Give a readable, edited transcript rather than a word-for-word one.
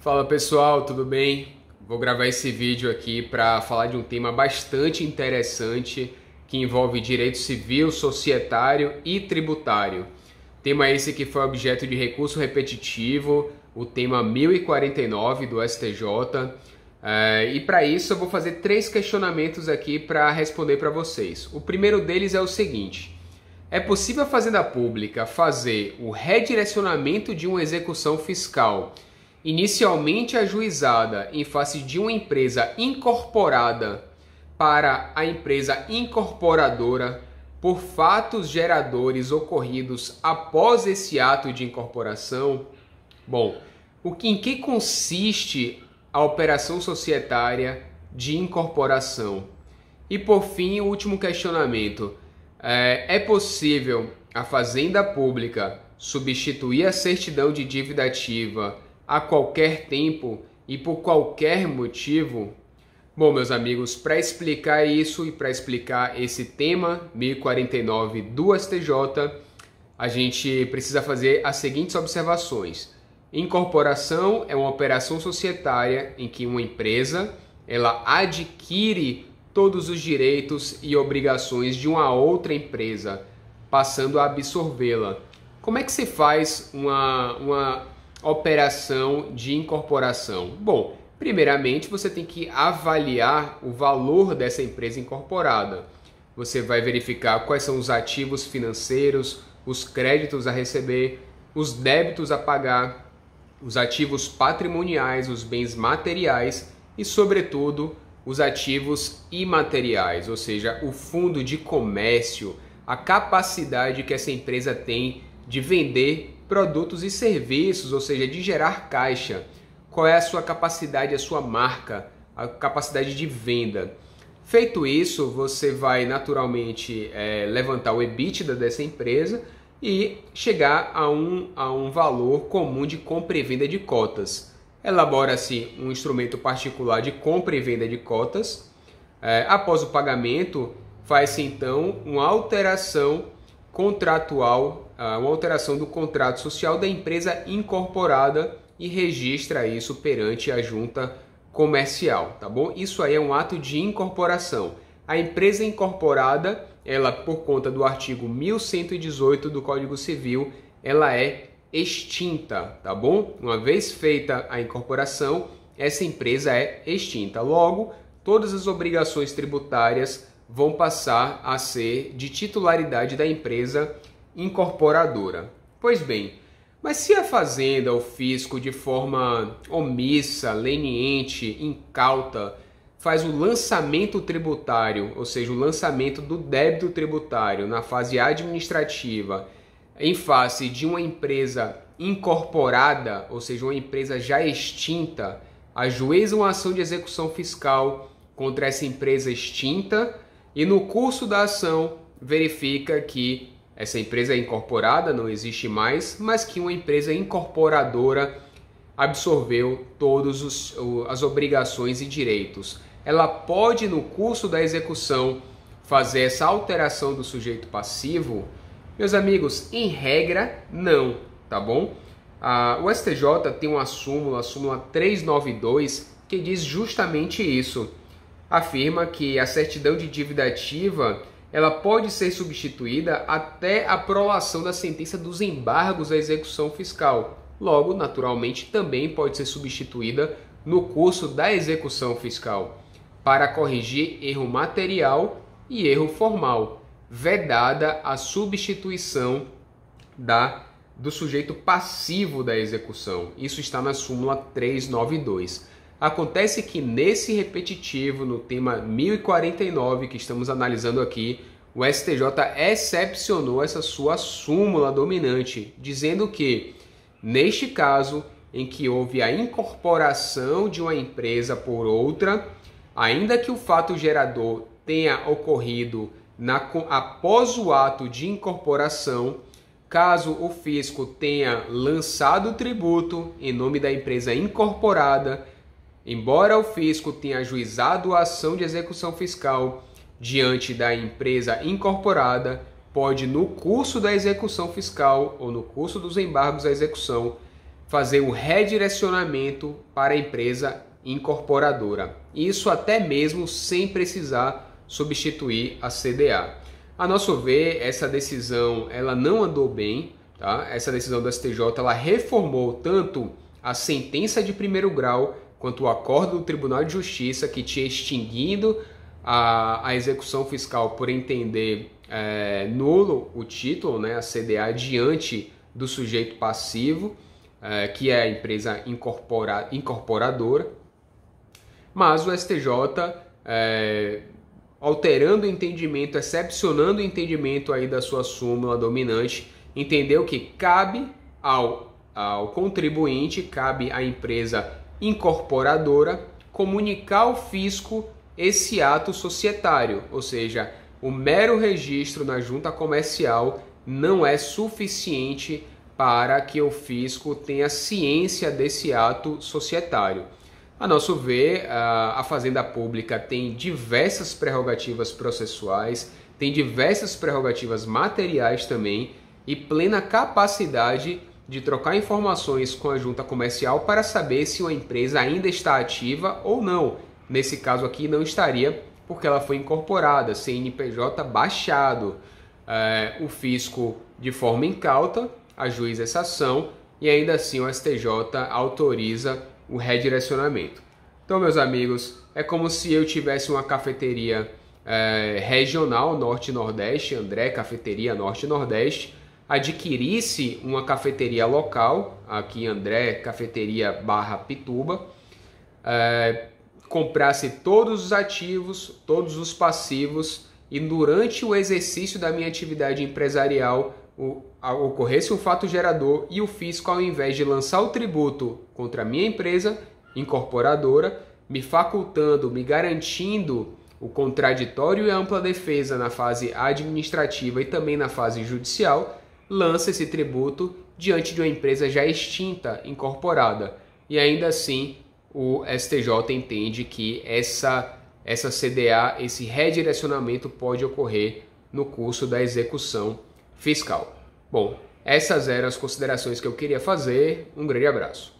Fala pessoal, tudo bem? Vou gravar esse vídeo aqui para falar de um tema bastante interessante que envolve direito civil, societário e tributário. Tema esse que foi objeto de recurso repetitivo, o tema 1049 do STJ. E para isso eu vou fazer 3 questionamentos aqui para responder para vocês. O primeiro deles é o seguinte: é possível a Fazenda Pública fazer o redirecionamento de uma execução fiscal inicialmente ajuizada em face de uma empresa incorporada para a empresa incorporadora por fatos geradores ocorridos após esse ato de incorporação? Bom, em que consiste a operação societária de incorporação? E por fim, o último questionamento: é possível a Fazenda Pública substituir a certidão de dívida ativa a qualquer tempo e por qualquer motivo? Bom, meus amigos, para explicar isso e para explicar esse tema 1049 do STJ, a gente precisa fazer as seguintes observações. Incorporação é uma operação societária em que uma empresa ela adquire todos os direitos e obrigações de uma outra empresa, passando a absorvê-la. Como é que se faz uma operação de incorporação? Bom, primeiramente você tem que avaliar o valor dessa empresa incorporada. Você vai verificar quais são os ativos financeiros, os créditos a receber, os débitos a pagar, os ativos patrimoniais, os bens materiais e, sobretudo, os ativos imateriais, ou seja, o fundo de comércio, a capacidade que essa empresa tem de vender produtos e serviços, ou seja, de gerar caixa. Qual é a sua capacidade, a sua marca, a capacidade de venda? Feito isso, você vai naturalmente levantar o EBITDA dessa empresa e chegar a um valor comum de compra e venda de cotas. Elabora-se um instrumento particular de compra e venda de cotas. Após o pagamento, faz-se então uma alteração contratual, uma alteração do contrato social da empresa incorporada e registra isso perante a junta comercial, tá bom? Isso aí é um ato de incorporação. A empresa incorporada, ela, por conta do artigo 1118 do Código Civil, ela é extinta, tá bom? Uma vez feita a incorporação, essa empresa é extinta. Logo, todas as obrigações tributárias vão passar a ser de titularidade da empresa incorporadora. Pois bem, mas se a Fazenda, o fisco, de forma omissa, leniente, incauta, faz o lançamento tributário, ou seja, o lançamento do débito tributário na fase administrativa, em face de uma empresa incorporada, ou seja, uma empresa já extinta, ajuiza uma ação de execução fiscal contra essa empresa extinta e no curso da ação verifica que essa empresa é incorporada, não existe mais, mas que uma empresa incorporadora absorveu todas as obrigações e direitos. Ela pode, no curso da execução, fazer essa alteração do sujeito passivo? Meus amigos, em regra, não, tá bom? O STJ tem uma súmula, a súmula 392, que diz justamente isso. Afirma que a certidão de dívida ativa ela pode ser substituída até a prolação da sentença dos embargos à execução fiscal. Logo, naturalmente, também pode ser substituída no curso da execução fiscal para corrigir erro material e erro formal, vedada a substituição do sujeito passivo da execução. Isso está na súmula 392. Acontece que nesse repetitivo, no tema 1049 que estamos analisando aqui, o STJ excepcionou essa sua súmula dominante, dizendo que, neste caso em que houve a incorporação de uma empresa por outra, ainda que o fato gerador tenha ocorrido após o ato de incorporação, caso o fisco tenha lançado o tributo em nome da empresa incorporada, embora o fisco tenha ajuizado a ação de execução fiscal diante da empresa incorporada, pode, no curso da execução fiscal ou no curso dos embargos à execução, fazer o redirecionamento para a empresa incorporadora. Isso até mesmo sem precisar substituir a CDA. A nosso ver, essa decisão ela não andou bem, tá? Essa decisão do STJ ela reformou tanto a sentença de primeiro grau quanto o acordo do Tribunal de Justiça que tinha extinguido a execução fiscal por entender nulo o título, né, a CDA, diante do sujeito passivo, que é a empresa incorporadora. Mas o STJ, alterando o entendimento, excepcionando o entendimento aí da sua súmula dominante, entendeu que cabe ao contribuinte, cabe à empresa incorporadora comunicar ao fisco esse ato societário, ou seja, o mero registro na junta comercial não é suficiente para que o fisco tenha ciência desse ato societário. A nosso ver, a Fazenda Pública tem diversas prerrogativas processuais, tem diversas prerrogativas materiais também e plena capacidade de trocar informações com a junta comercial para saber se uma empresa ainda está ativa ou não. Nesse caso aqui não estaria, porque ela foi incorporada, CNPJ baixado. O fisco, de forma incauta, ajuiza essa ação e ainda assim o STJ autoriza o redirecionamento. Então, meus amigos, é como se eu tivesse uma cafeteria regional Norte-Nordeste, André Cafeteria Norte-Nordeste, adquirisse uma cafeteria local, aqui André Cafeteria / Pituba, comprasse todos os ativos, todos os passivos e durante o exercício da minha atividade empresarial ocorresse um fato gerador e o fisco, ao invés de lançar o tributo contra a minha empresa incorporadora, me facultando, me garantindo o contraditório e a ampla defesa na fase administrativa e também na fase judicial, lança esse tributo diante de uma empresa já extinta, incorporada. E ainda assim, o STJ entende que essa CDA, esse redirecionamento pode ocorrer no curso da execução fiscal. Bom, essas eram as considerações que eu queria fazer. Um grande abraço.